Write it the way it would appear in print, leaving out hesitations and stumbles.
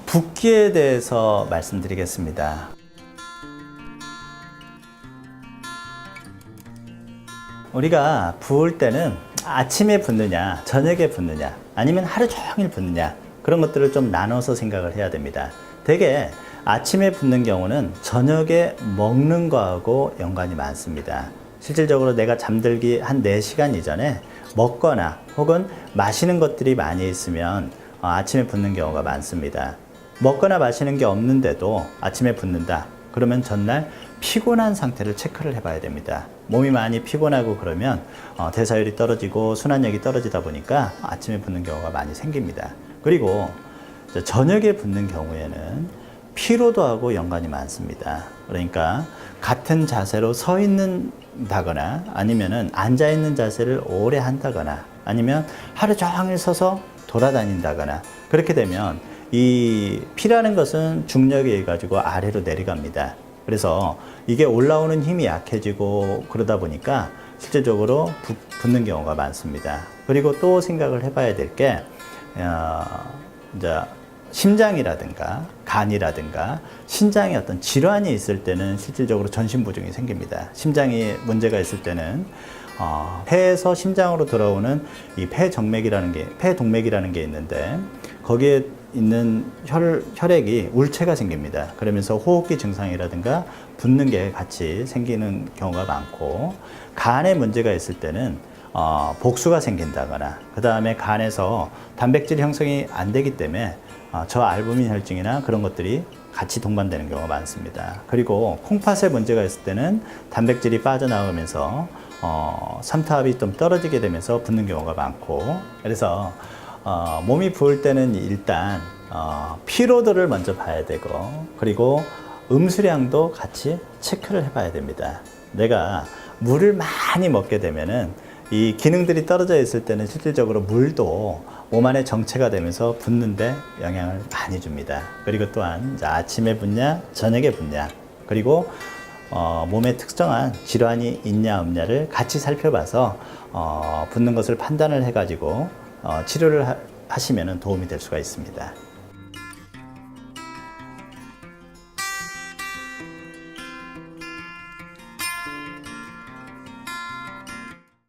붓기에 대해서 말씀드리겠습니다. 우리가 부을 때는 아침에 붓느냐, 저녁에 붓느냐, 아니면 하루 종일 붓느냐, 그런 것들을 좀 나눠서 생각을 해야 됩니다. 되게 아침에 붓는 경우는 저녁에 먹는 거하고 연관이 많습니다. 실질적으로 내가 잠들기 한 4시간 이전에 먹거나 혹은 마시는 것들이 많이 있으면 아침에 붓는 경우가 많습니다. 먹거나 마시는 게 없는데도 아침에 붓는다. 그러면 전날 피곤한 상태를 체크를 해봐야 됩니다. 몸이 많이 피곤하고 그러면 대사율이 떨어지고 순환력이 떨어지다 보니까 아침에 붓는 경우가 많이 생깁니다. 그리고 저녁에 붓는 경우에는 피로도하고 연관이 많습니다. 그러니까 같은 자세로 서 있는다거나 아니면은 앉아 있는 자세를 오래 한다거나 아니면 하루 종일 서서 돌아다닌다거나 그렇게 되면 이 피라는 것은 중력에 의해 가지고 아래로 내려갑니다. 그래서 이게 올라오는 힘이 약해지고 그러다 보니까 실제적으로 붓는 경우가 많습니다. 그리고 또 생각을 해봐야 될 게 이제 심장이라든가 간이라든가 신장에 어떤 질환이 있을 때는 실질적으로 전신부종이 생깁니다. 심장이 문제가 있을 때는 폐에서 심장으로 들어오는 이 폐정맥이라는 게, 폐동맥이라는 게 있는데 거기에 있는 혈액이 울체가 생깁니다. 그러면서 호흡기 증상이라든가 붓는 게 같이 생기는 경우가 많고, 간에 문제가 있을 때는 복수가 생긴다거나 그 다음에 간에서 단백질 형성이 안 되기 때문에 저알부민 혈증이나 그런 것들이 같이 동반되는 경우가 많습니다. 그리고 콩팥에 문제가 있을 때는 단백질이 빠져나오면서 삼투압이 좀 떨어지게 되면서 붓는 경우가 많고, 그래서 몸이 부을 때는 일단 피로도를 먼저 봐야 되고, 그리고 음수량도 같이 체크를 해봐야 됩니다. 내가 물을 많이 먹게 되면은 이 기능들이 떨어져 있을 때는 실질적으로 물도 몸 안에 정체가 되면서 붓는데 영향을 많이 줍니다. 그리고 또한 아침에 붓냐, 저녁에 붓냐, 그리고 몸에 특정한 질환이 있냐 없냐를 같이 살펴봐서 붓는 것을 판단을 해가지고 치료를 하시면 도움이 될 수가 있습니다.